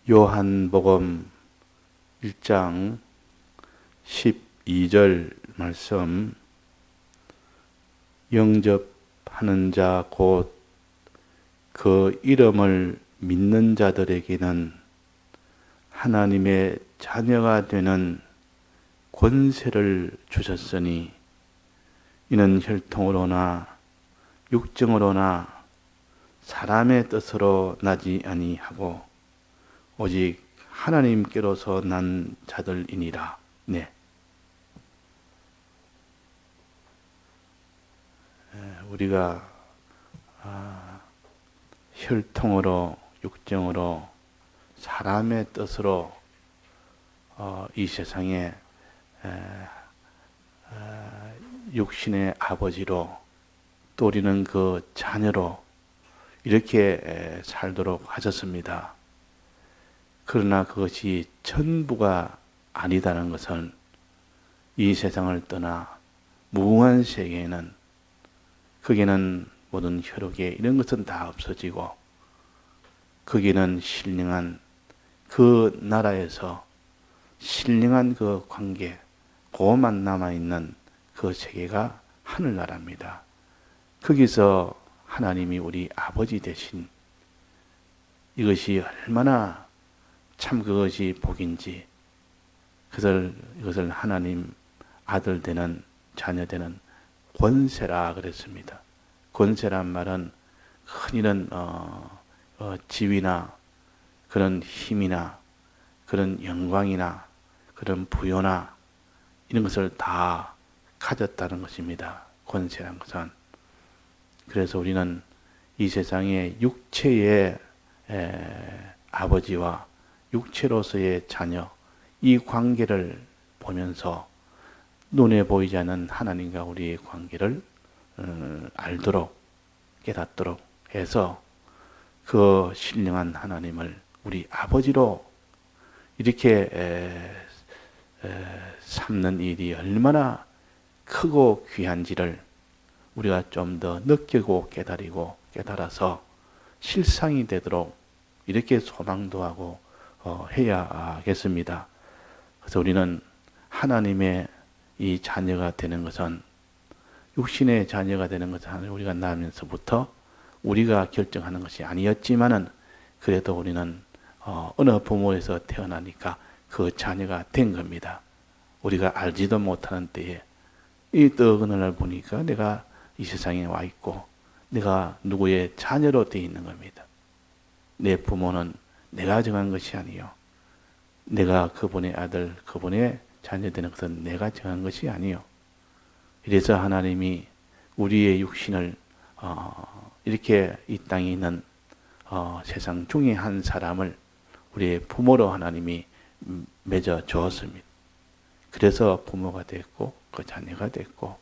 요한복음 1장 12절 말씀, 영접하는 자 곧 그 이름을 믿는 자들에게는 하나님의 자녀가 되는 권세를 주셨으니 이는 혈통으로나 육정으로나 사람의 뜻으로 나지 아니하고 오직 하나님께로서 난 자들이니라. 네. 우리가 혈통으로 육정으로 사람의 뜻으로 이 세상에 육신의 아버지로 또 우리는 그 자녀로 이렇게 살도록 하셨습니다. 그러나 그것이 전부가 아니다는 것은 이 세상을 떠나 무궁한 세계에는 거기는 모든 혈육에 이런 것은 다 없어지고 거기는 신령한 그 나라에서 신령한 그 관계, 그것만 남아있는 그 세계가 하늘나라입니다. 거기서 하나님이 우리 아버지 되신 이것이 얼마나 참 그것이 복인지, 이것을 하나님 아들 되는 자녀 되는 권세라 그랬습니다. 권세란 말은 큰 이런 지위나 그런 힘이나 그런 영광이나 그런 부요나 이런 것을 다 가졌다는 것입니다. 권세란 것은. 그래서 우리는 이 세상의 육체의 아버지와 육체로서의 자녀, 이 관계를 보면서 눈에 보이지 않는 하나님과 우리의 관계를 알도록 깨닫도록 해서 그 신령한 하나님을 우리 아버지로 이렇게 삼는 일이 얼마나 크고 귀한지를 우리가 좀 더 느끼고 깨달아서 실상이 되도록 이렇게 소망도 하고 해야겠습니다. 그래서 우리는 하나님의 이 자녀가 되는 것은, 육신의 자녀가 되는 것은 우리가 나면서부터 우리가 결정하는 것이 아니었지만은 그래도 우리는 어느 부모에서 태어나니까 그 자녀가 된 겁니다. 우리가 알지도 못하는 때에 이 어느 날 보니까 내가 이 세상에 와 있고 내가 누구의 자녀로 되어 있는 겁니다. 내 부모는 내가 정한 것이 아니요, 내가 그분의 아들, 그분의 자녀 되는 것은 내가 정한 것이 아니요. 이래서 하나님이 우리의 육신을 이렇게 이 땅에 있는 세상 중에 한 사람을 우리의 부모로 하나님이 맺어 주었습니다. 그래서 부모가 됐고 그 자녀가 됐고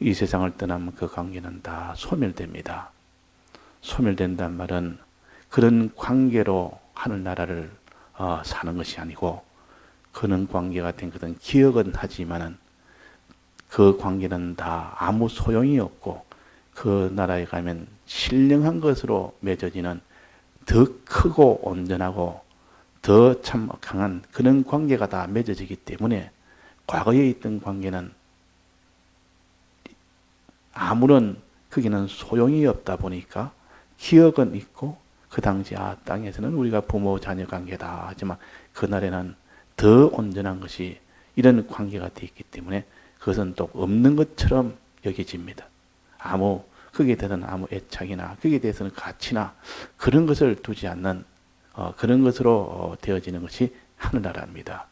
이 세상을 떠나면 그 관계는 다 소멸됩니다. 소멸된다는 말은 그런 관계로 하늘나라를 사는 것이 아니고, 그런 관계가 된 것은 기억은 하지만은 그 관계는 다 아무 소용이 없고 그 나라에 가면 신령한 것으로 맺어지는 더 크고 온전하고 더 참 강한 그런 관계가 다 맺어지기 때문에 과거에 있던 관계는 아무런 거기는 소용이 없다 보니까 기억은 있고 그 당시 땅에서는 우리가 부모 자녀 관계다 하지만 그날에는 더 온전한 것이 이런 관계가 되어 있기 때문에 그것은 또 없는 것처럼 여겨집니다. 거기에 대해서는 아무 애착이나 거기에 대해서는 가치나 그런 것을 두지 않는 그런 것으로 되어지는 것이 하늘나라입니다.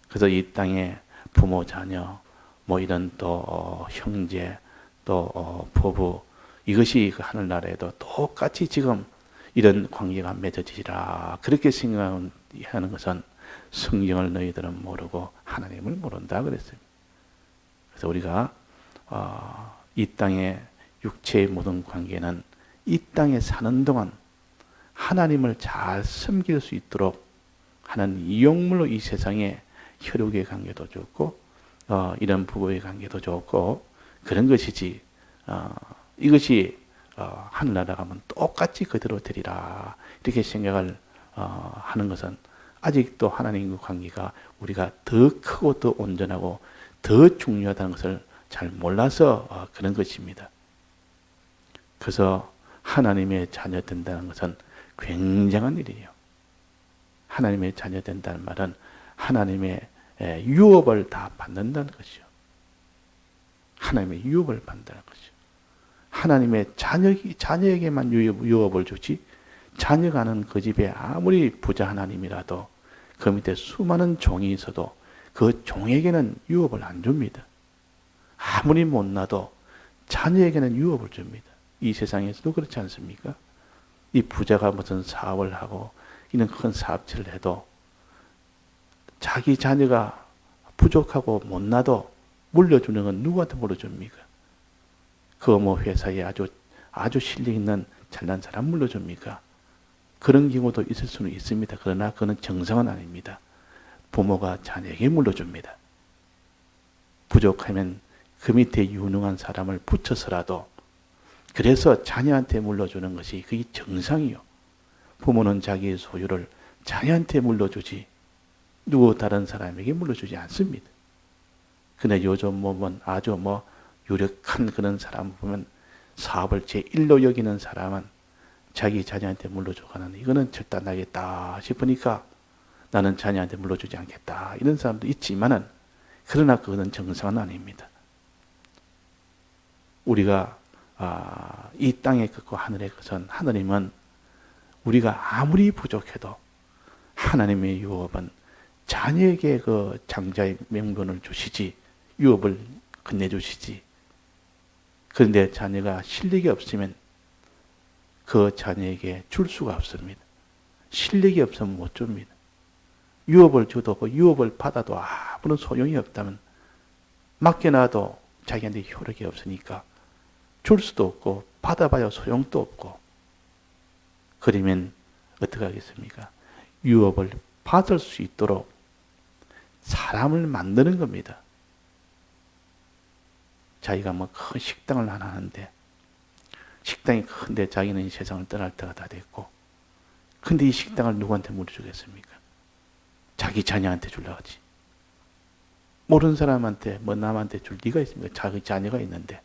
그래서 이 땅에 부모 자녀 뭐 이런 또 형제 또 부부, 이것이 그 하늘나라에도 똑같이 지금 이런 관계가 맺어지리라 그렇게 생각하는 것은 성경을 너희들은 모르고 하나님을 모른다 그랬습니다. 그래서 우리가 이 땅의 육체의 모든 관계는 이 땅에 사는 동안 하나님을 잘 섬길 수 있도록 하는 이용물로 이 세상에 혈육의 관계도 좋고 이런 부부의 관계도 좋고 그런 것이지 이것이 하늘나라 가면 똑같이 그대로 되리라 이렇게 생각을 하는 것은 아직도 하나님과 관계가 우리가 더 크고 더 온전하고 더 중요하다는 것을 잘 몰라서 그런 것입니다. 그래서 하나님의 자녀 된다는 것은 굉장한 일이에요. 하나님의 자녀 된다는 말은 하나님의 유업을 다 받는다는 것이죠. 하나님의 유업을 받는다는 것이죠. 하나님의 자녀에게만 유업을 주지, 자녀가 는 그 집에 아무리 부자 하나님이라도 그 밑에 수많은 종이 있어도 그 종에게는 유업을 안 줍니다. 아무리 못나도 자녀에게는 유업을 줍니다. 이 세상에서도 그렇지 않습니까? 이 부자가 무슨 사업을 하고 이런 큰 사업체를 해도 자기 자녀가 부족하고 못나도 물려주는 건 누구한테 물려줍니까? 그 뭐 회사에 아주 실력 있는 잘난 사람 물려줍니까? 그런 경우도 있을 수는 있습니다. 그러나 그는 정상은 아닙니다. 부모가 자녀에게 물려줍니다. 부족하면 그 밑에 유능한 사람을 붙여서라도 그래서 자녀한테 물려주는 것이 그게 정상이요. 부모는 자기의 소유를 자녀한테 물려주지 누구 다른 사람에게 물려주지 않습니다. 근데 요즘 보면 아주 유력한 그런 사람 보면 사업을 제1로 여기는 사람은 자기 자녀한테 물려줘가는 이거는 절단하겠다 싶으니까 나는 자녀한테 물려주지 않겠다 이런 사람도 있지만은 그러나 그거는 정상은 아닙니다. 우리가 이 땅의 것과 하늘의 것은 하느님은 우리가 아무리 부족해도 하나님의 유업은 자녀에게 그 장자의 명분을 주시지 유업을 건네주시지. 그런데 자녀가 실력이 없으면 그 자녀에게 줄 수가 없습니다. 실력이 없으면 못 줍니다. 유업을 줘도 그 유업을 받아도 아무런 소용이 없다면 맡겨놔도 자기한테 효력이 없으니까 줄 수도 없고 받아봐야 소용도 없고 그러면 어떻게 하겠습니까? 유업을 받을 수 있도록 사람을 만드는 겁니다. 자기가 큰 식당을 하나 하는데 식당이 큰데 자기는 이 세상을 떠날 때가 다 됐고 근데 이 식당을 누구한테 물려주겠습니까? 자기 자녀한테 주려고 하지. 모르는 사람한테 남한테 줄 리가 있습니까? 자기 자녀가 있는데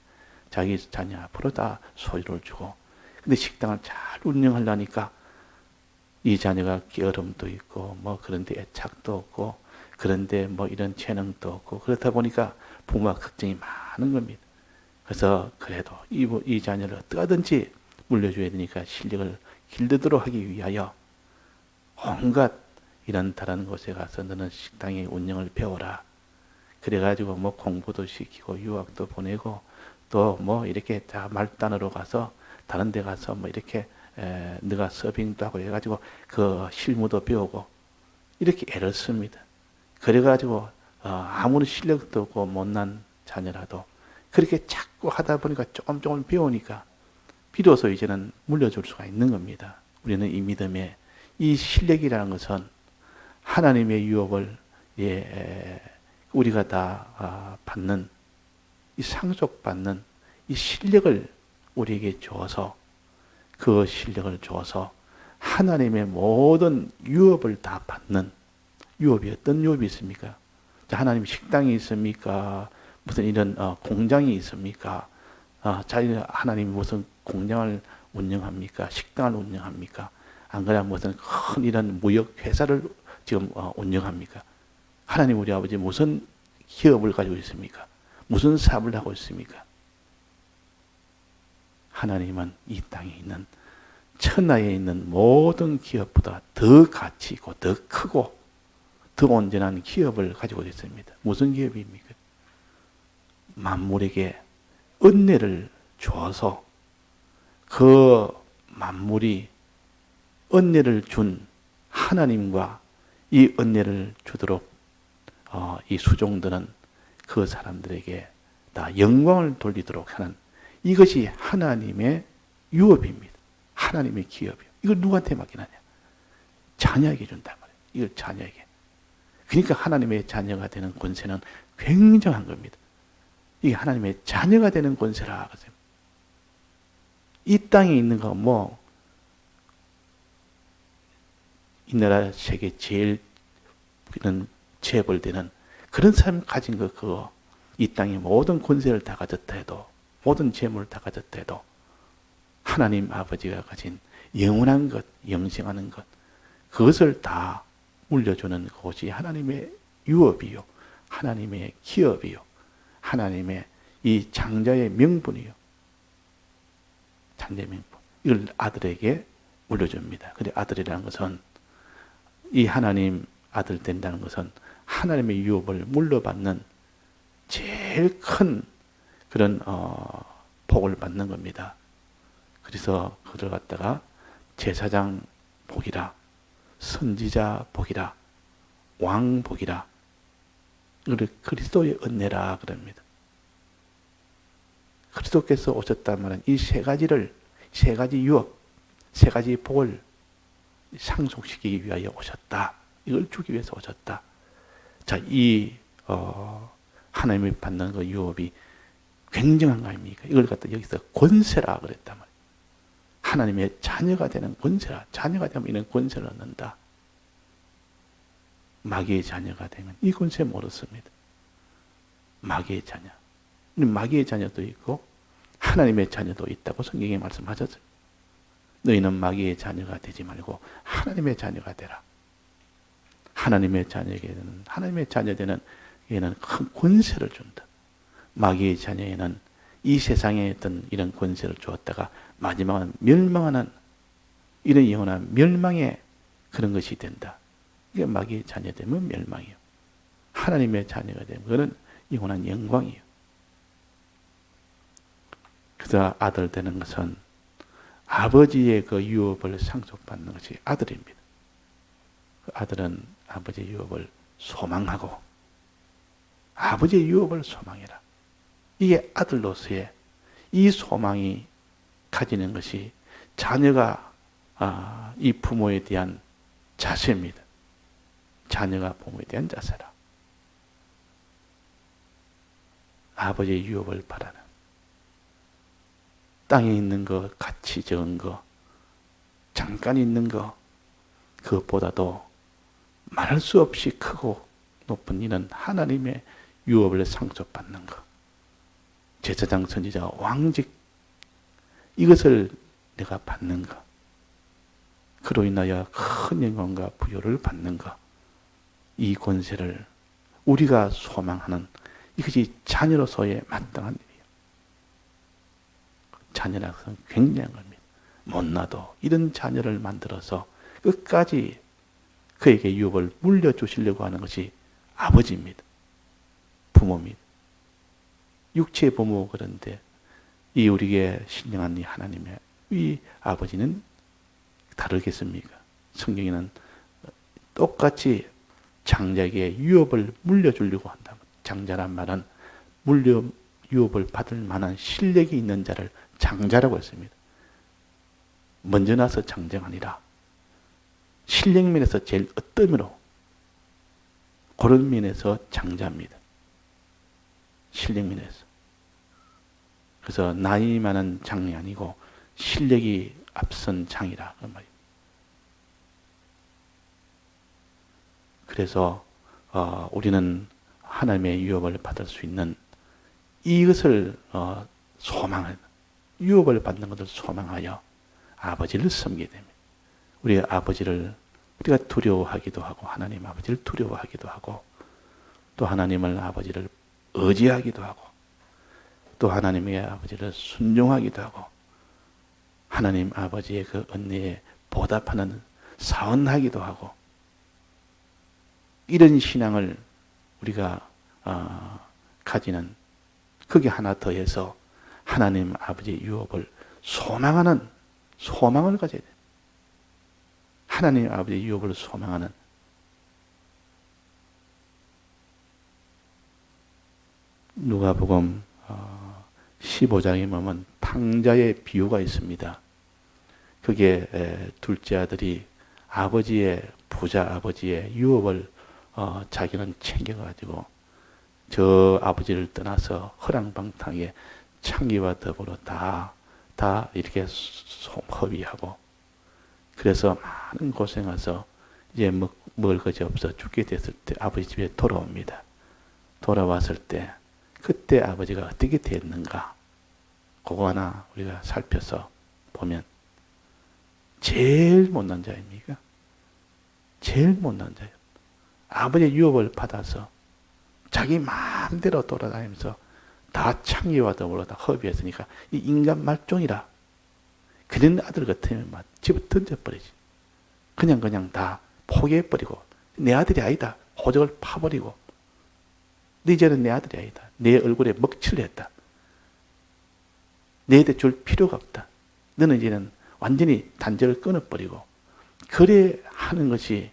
자기 자녀 앞으로 다 소유를 주고 근데 식당을 잘 운영하려니까 이 자녀가 게으름도 있고 그런데 애착도 없고 그런데 이런 재능도 없고 그렇다 보니까 부모가 걱정이 많은 겁니다. 그래서 그래도 이 자녀를 어떻게 하든지 물려줘야 되니까 실력을 길르도록 하기 위하여 온갖 이런 다른 곳에 가서 너는 식당의 운영을 배워라. 그래가지고 공부도 시키고 유학도 보내고 또 이렇게 다 말단으로 가서 다른 데 가서 이렇게 너가 서빙도 하고 해가지고 그 실무도 배우고 이렇게 애를 씁니다. 그래가지고 아무리 실력도 없고 못난 자녀라도 그렇게 자꾸 하다 보니까 조금 배우니까 비로소 이제는 물려줄 수가 있는 겁니다. 우리는 이 믿음에 이 실력이라는 것은 하나님의 유업을 우리가 다 받는 이 상속받는 이 실력을 우리에게 주어서 그 실력을 주어서 하나님의 모든 유업을 다 받는 유업이 어떤 유업이 있습니까? 하나님 식당이 있습니까? 무슨 이런 공장이 있습니까? 하나님이 무슨 공장을 운영합니까? 식당을 운영합니까? 안 그러면 무슨 큰 이런 무역 회사를 지금 운영합니까? 하나님 우리 아버지 무슨 기업을 가지고 있습니까? 무슨 사업을 하고 있습니까? 하나님은 이 땅에 있는 천하에 있는 모든 기업보다 더 가치 있고 더 크고 더 온전한 기업을 가지고 있습니다. 무슨 기업입니까? 만물에게 은혜를 주어서 그 만물이 은혜를 준 하나님과 이 은혜를 주도록 이 수종들은 그 사람들에게 다 영광을 돌리도록 하는 이것이 하나님의 유업입니다. 하나님의 기업이요. 이걸 누구한테 맡기느냐? 자녀에게 준단 말이에요. 이걸 자녀에게. 그러니까 하나님의 자녀가 되는 권세는 굉장한 겁니다. 이게 하나님의 자녀가 되는 권세라. 이 땅에 있는 거 이 나라 세계 제일 그런 재벌되는 그런 사람 가진 거 그거 이 땅의 모든 권세를 다 가졌다 해도 모든 재물을 다 가졌다 해도 하나님 아버지가 가진 영원한 것, 영생하는 것 그것을 다 물려주는 것이 하나님의 유업이요. 하나님의 기업이요. 하나님의 이 장자의 명분이요. 장자의 명분. 이걸 아들에게 물려줍니다. 근데 아들이라는 것은 이 하나님 아들 된다는 것은 하나님의 유업을 물려받는 제일 큰 그런 복을 받는 겁니다. 그래서 그걸 갖다가 제사장 복이라 선지자 복이라 왕 복이라 이걸 그리스도의 은혜라 그럽니다. 그리스도께서 오셨단 말은 이 세 가지를 세 가지 유업 세 가지 복을 상속시키기 위하여 오셨다. 이걸 주기 위해서 오셨다. 자, 이 하나님이 받는 그 유업이 굉장한 거 아닙니까? 이걸 갖다 여기서 권세라 그랬단 말이에요. 하나님의 자녀가 되는 권세라. 자녀가 되면 이런 권세를 얻는다. 마귀의 자녀가 되면 이 권세 못 얻습니다. 마귀의 자녀. 마귀의 자녀도 있고 하나님의 자녀도 있다고 성경에 말씀하셨어요. 너희는 마귀의 자녀가 되지 말고 하나님의 자녀가 되라. 하나님의 자녀에게는 하나님의 자녀되는 얘는 큰 권세를 준다. 마귀의 자녀에는 이 세상에 있던 이런 권세를 주었다가 마지막은 멸망하는 이런 영원한 멸망의 그런 것이 된다. 이게 마귀의 자녀 되면 멸망이요. 하나님의 자녀가 되면 그는 영원한 영광이요. 그래서 아들 되는 것은 아버지의 그 유업을 상속받는 것이 아들입니다. 그 아들은 아버지의 유업을 소망하고 아버지의 유업을 소망해라. 이게 아들로서의 이 소망이 가지는 것이 자녀가 이 부모에 대한 자세입니다. 자녀가 부모에 대한 자세라. 아버지의 유업을 바라는 땅에 있는 거, 가치 적은 거, 잠깐 있는 거, 그것보다도 말할 수 없이 크고 높은 이는 하나님의 유업을 상속받는 것. 제사장, 선지자, 왕직 이것을 내가 받는 것. 그로 인하여 큰 영광과 부요를 받는 것. 이 권세를 우리가 소망하는 이것이 자녀로서의 마땅한 일이에요. 자녀라서는 굉장한 겁니다. 못나도 이런 자녀를 만들어서 끝까지 그에게 유업을 물려주시려고 하는 것이 아버지입니다. 부모입니다. 육체의 부모 그런데 이 우리에게 신령한 이 하나님의 이 아버지는 다르겠습니까? 성경에는 똑같이 장자에게 유업을 물려주려고 한다. 장자란 말은 유업을 받을 만한 실력이 있는 자를 장자라고 했습니다. 먼저 나서 장자가 아니라 실력 면에서 제일 어떠면으로 그런 면에서 장자입니다. 실력 면에서. 그래서 나이 많은 장이 아니고 실력이 앞선 장이라 그 말입니다. 그래서 우리는 하나님의 유업을 받을 수 있는 이것을 소망하는 유업을 받는 것을 소망하여 아버지를 섬기게 됩니다. 우리 아버지를 우리가 두려워하기도 하고 하나님 아버지를 두려워하기도 하고 또 하나님을 아버지를 의지하기도 하고 또 하나님의 아버지를 순종하기도 하고 하나님 아버지의 그 은혜에 보답하는 사언하기도 하고 이런 신앙을 우리가 가지는 그게 하나 더해서 하나님 아버지의 유업을 소망하는 소망을 가져야 돼요. 하나님 아버지의 유업을 소망하는 누가복음 15장에 보면 탕자의 비유가 있습니다. 그게 둘째 아들이 부자 아버지의 유업을 자기는 챙겨가지고 저 아버지를 떠나서 허랑방탕에 창기와 더불어 다 이렇게 허비하고 그래서 많은 고생해서 이제 먹을 것이 없어 죽게 됐을 때 아버지 집에 돌아옵니다. 돌아왔을 때 그때 아버지가 어떻게 됐는가, 그거 하나 우리가 살펴서 보면 제일 못난 자입니까? 제일 못난 자예요. 아버지의 유업을 받아서 자기 마음대로 돌아다니면서 다 창의와 더불어 다 허비했으니까 이 인간 말종이라, 그런 아들 같으면 막 집어 던져버리지. 그냥 다 포기해버리고, 내 아들이 아니다 호적을 파버리고, 네 이제는 내 아들이 아니다, 내 얼굴에 먹칠을 했다, 내한테 줄 필요가 없다, 너는 이제는 완전히 단절을 끊어버리고, 그래 하는 것이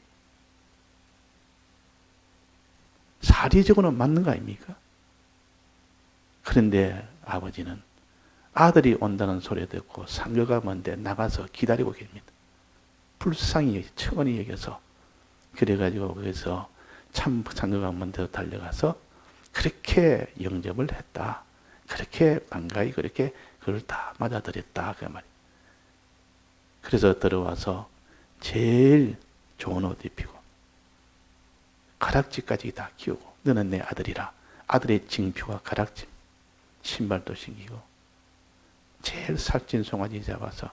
사리적으로는 맞는 거 아닙니까? 그런데 아버지는 아들이 온다는 소리 듣고 상거가 먼데 나가서 기다리고 계십니다. 불쌍히 청원히 여겨서, 그래가지고 거기서 참 상거가 먼저 달려가서 그렇게 영접을 했다, 그렇게 반가이 그렇게 그걸 다 맞아들였다, 그 말이에요. 그래서 들어와서 제일 좋은 옷 입히고 가락지까지 다 끼우고, 너는 내 아들이라, 아들의 징표가 가락지, 신발도 신기고 제일 살찐 송아지 잡아서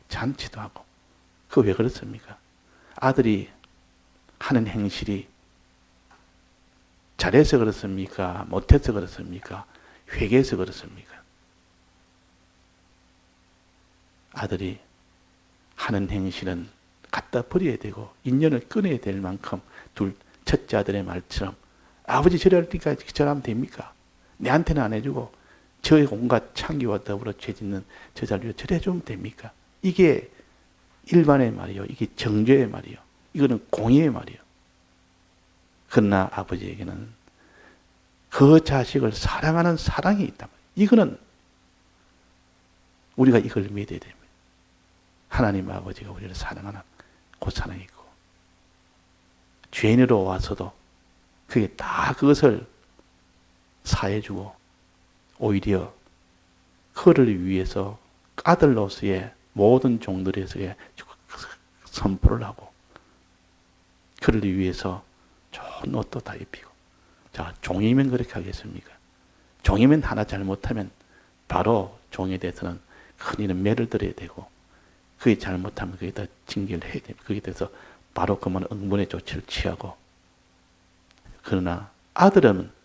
잔치도 하고. 그 왜 그렇습니까? 아들이 하는 행실이 잘해서 그렇습니까? 못해서 그렇습니까? 회개해서 그렇습니까? 아들이 하는 행실은 갖다 버려야 되고 인연을 끊어야 될 만큼, 첫째 아들의 말처럼 아버지 저러니까 저러면 됩니까? 내한테는 안 해주고 저의 온갖 창기와 더불어 죄짓는 저 자리로 저래주면 됩니까? 이게 일반의 말이요, 이게 정죄의 말이요, 이거는 공의의 말이요. 그러나 아버지에게는 그 자식을 사랑하는 사랑이 있단 말이에요. 이거는 우리가 이걸 믿어야 됩니다. 하나님 아버지가 우리를 사랑하는 그 사랑이 있고, 죄인으로 와서도 그게 다 그것을 사해주고, 오히려 그를 위해서 아들로서의 모든 종들에게 선포를 하고, 그를 위해서 좋은 옷도 다 입히고. 자, 종이면 그렇게 하겠습니까? 종이면 하나 잘못하면 바로 종에 대해서는 큰일은 매를 들어야 되고, 그게 잘못하면 거기다 징계를 해야 됩니다. 거기에 대해서 바로 그만 응분의 조치를 취하고. 그러나 아들은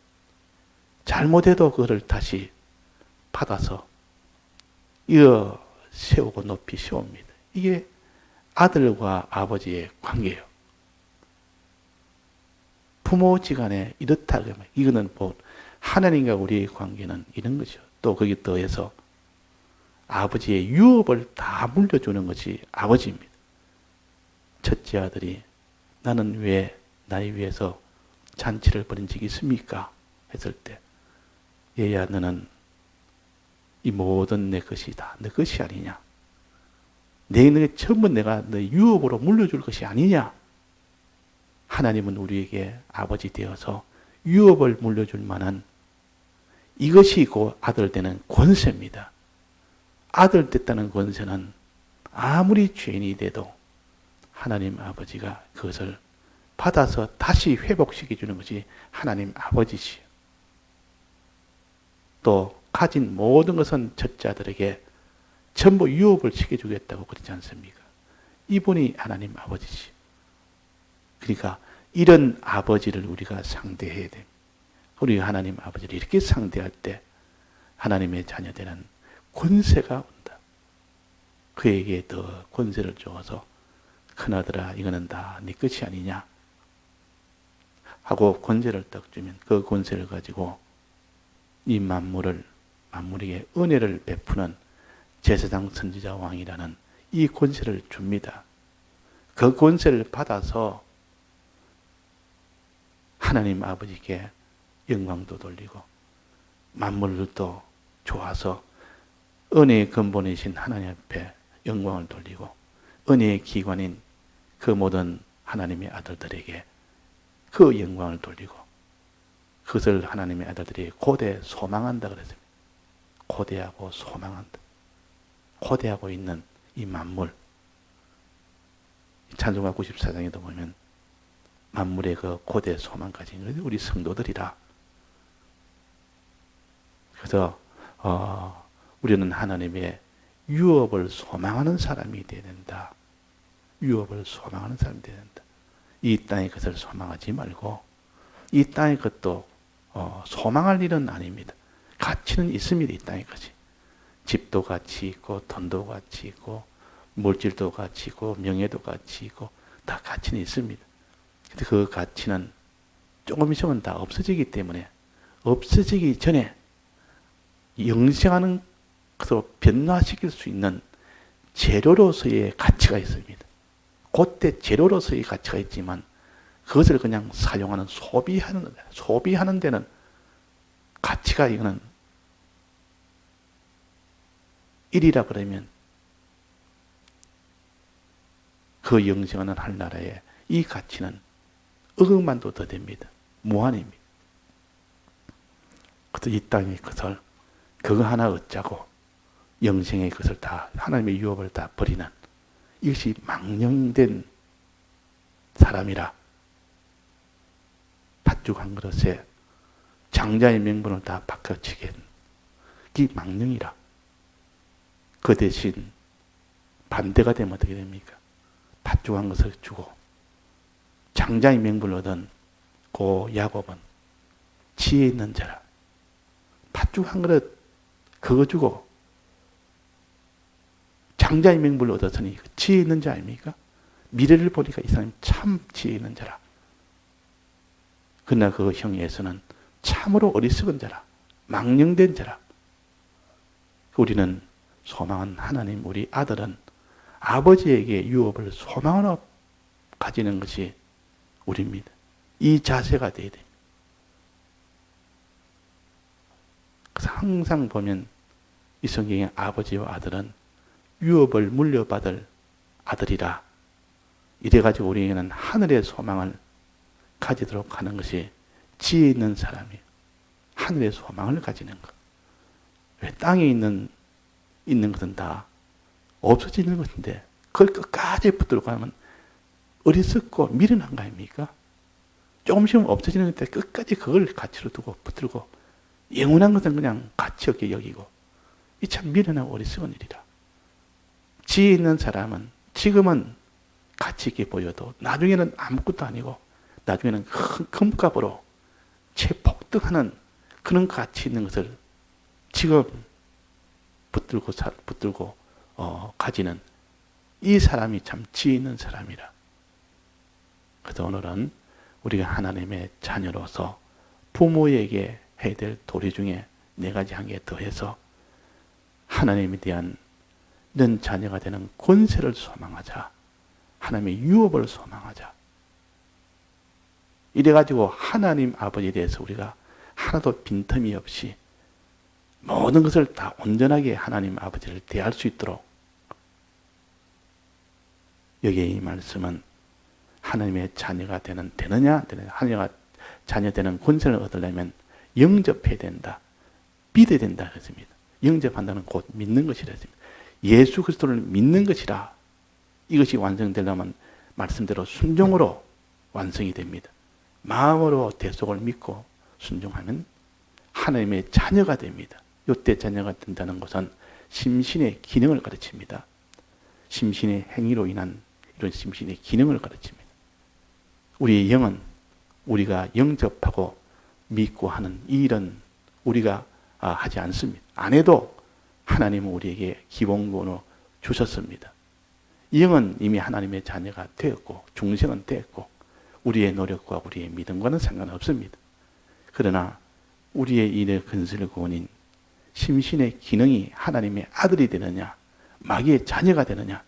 잘못해도 그거를 다시 받아서 이어 세우고 높이 세웁니다. 이게 아들과 아버지의 관계예요. 부모지간에 이렇다 그러면 이거는 뭐 하나님과 우리의 관계는 이런 거죠. 또 거기 더해서 아버지의 유업을 다 물려주는 것이 아버지입니다. 첫째 아들이 나는 왜 나를 위해서 잔치를 벌인 적이 있습니까? 했을 때, 얘야 너는 이 모든 내 것이 다 내 것이 아니냐? 내 전부 내가 내 유업으로 물려줄 것이 아니냐? 하나님은 우리에게 아버지 되어서 유업을 물려줄 만한, 이것이 곧 아들 되는 권세입니다. 아들 됐다는 권세는 아무리 죄인이 돼도 하나님 아버지가 그것을 받아서 다시 회복시켜 주는 것이 하나님 아버지시요. 또 가진 모든 것은 첫째 아들에게 전부 유업을 시켜주겠다고 그러지 않습니까? 이분이 하나님 아버지시요. 그러니까 이런 아버지를 우리가 상대해야 됩니다. 우리가 하나님 아버지를 이렇게 상대할 때 하나님의 자녀되는 권세가 온다. 그에게 더 권세를 주어서 큰아들아 이거는 다 네 것이 아니냐 하고 권세를 딱 주면, 그 권세를 가지고 이 만물에게 은혜를 베푸는 제사장 선지자 왕이라는 이 권세를 줍니다. 그 권세를 받아서 하나님 아버지께 영광도 돌리고 만물도 좋아서 은혜의 근본이신 하나님 앞에 영광을 돌리고, 은혜의 기관인 그 모든 하나님의 아들들에게 그 영광을 돌리고, 그것을 하나님의 아들들이 고대 소망한다 그랬습니다. 고대하고 소망한다. 고대하고 있는 이 만물, 찬송가 94장에도 보면 만물의 그 고대 소망 가진 것이 우리 성도들이라. 그래서 우리는 하나님의 유업을 소망하는 사람이 되어야 된다. 유업을 소망하는 사람이 되어야 된다. 이 땅의 것을 소망하지 말고 이 땅의 것도 소망할 일은 아닙니다. 가치는 있습니다. 이 땅의 것이. 집도 가치 있고 돈도 가치 있고 물질도 가치 있고 명예도 가치 있고 다 가치는 있습니다. 근데 그 가치는 조금 있으면 다 없어지기 때문에 없어지기 전에 영생하는 것으로 변화시킬 수 있는 재료로서의 가치가 있습니다. 그때 재료로서의 가치가 있지만 그것을 그냥 사용하는 소비하는 데는 가치가 이거는 1이라 그러면 그 영생하는 하늘나라에 이 가치는 억억만도 더 됩니다. 무한입니다. 그래서 이 땅의 것을 그거 하나 얻자고 영생의 것을 다 하나님의 유업을 다 버리는 이것이 망령된 사람이라. 팥죽 한 그릇에 장자의 명분을 다 바꿔치긴 이 망령이라. 그 대신 반대가 되면 어떻게 됩니까? 팥죽 한 것을 주고 장자의 명분을 얻은 그 야곱은 지혜 있는 자라. 팥죽 한 그릇 그거 주고 장자의 명분을 얻었으니 지혜 있는 자 아닙니까? 미래를 보니까 이 사람이 참 지혜 있는 자라. 그러나 그 형에서는 참으로 어리석은 자라. 망령된 자라. 우리는 소망한 하나님, 우리 아들은 아버지에게 유업을 소망하러 가지는 것이 우리입니다. 이 자세가 돼야 됩니다. 그래서 항상 보면 이 성경의 아버지와 아들은 유업을 물려받을 아들이라. 이래가지고 우리에게는 하늘의 소망을 가지도록 하는 것이 지혜 있는 사람이에요. 하늘의 소망을 가지는 것. 왜 땅에 있는 것은 다 없어지는 것인데 그걸 끝까지 붙들고 가면 어리석고 미련한 거 아닙니까? 조금씩 없어지는 것인데 끝까지 그걸 가치로 두고 붙들고 영원한 것은 그냥 가치 없게 여기고 이 참 미련하고 어리석은 일이라. 지혜 있는 사람은 지금은 가치 있게 보여도 나중에는 아무것도 아니고 나중에는 큰 금값으로 채폭등하는 그런 가치 있는 것을 지금 붙들고 가지는 이 사람이 참 지혜 있는 사람이라. 그래서 오늘은 우리가 하나님의 자녀로서 부모에게 해야 될 도리 중에 4가지 한 개 더해서 하나님에 대한 넌 자녀가 되는 권세를 소망하자. 하나님의 유업을 소망하자. 이래가지고 하나님 아버지에 대해서 우리가 하나도 빈틈이 없이 모든 것을 다 온전하게 하나님 아버지를 대할 수 있도록 여기에 이 말씀은 하나님의 자녀가 되느냐 하나님의 자녀 되는 권세를 얻으려면 영접해야 된다. 믿어야 된다 그랬습니다. 영접한다는 곧 믿는 것이라 했습니다. 예수 그리스도를 믿는 것이라. 이것이 완성되려면 말씀대로 순종으로 완성이 됩니다. 마음으로 대속을 믿고 순종하면 하나님의 자녀가 됩니다. 이때 자녀가 된다는 것은 심신의 기능을 가르칩니다. 심신의 행위로 인한 이런 심신의 기능을 가르칩니다. 우리의 영은 우리가 영접하고 믿고 하는 이 일은 우리가 하지 않습니다. 안 해도 하나님은 우리에게 기본권으로 주셨습니다. 영은 이미 하나님의 자녀가 되었고 중생은 되었고 우리의 노력과 우리의 믿음과는 상관없습니다. 그러나 우리의 일의 근세를 구원인 심신의 기능이 하나님의 아들이 되느냐 마귀의 자녀가 되느냐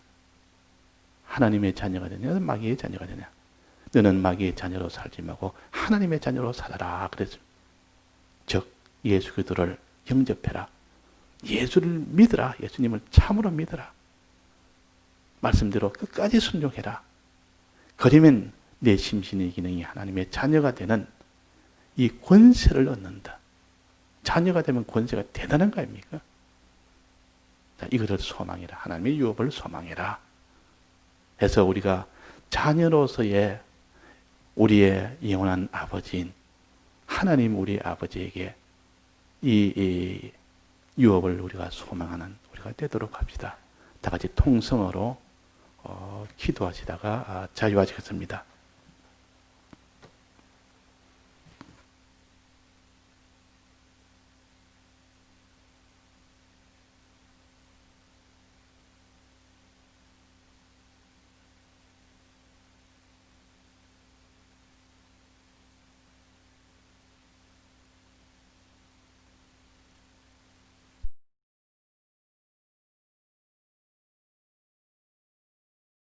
하나님의 자녀가 되느냐 마귀의 자녀가 되느냐 너는 마귀의 자녀로 살지 말고 하나님의 자녀로 살아라 그랬습니다. 즉 예수 그리스도를 영접해라. 예수를 믿으라. 예수님을 참으로 믿으라. 말씀대로 끝까지 순종해라. 그러면 내 심신의 기능이 하나님의 자녀가 되는 이 권세를 얻는다. 자녀가 되면 권세가 대단한 거 아닙니까? 자, 이것을 소망해라. 하나님의 유업을 소망해라. 해서 우리가 자녀로서의 우리의 영원한 아버지인 하나님 우리 아버지에게 이 유업을 우리가 소망하는 우리가 되도록 합시다. 다 같이 통성어로 기도하시다가 자유하시겠습니다.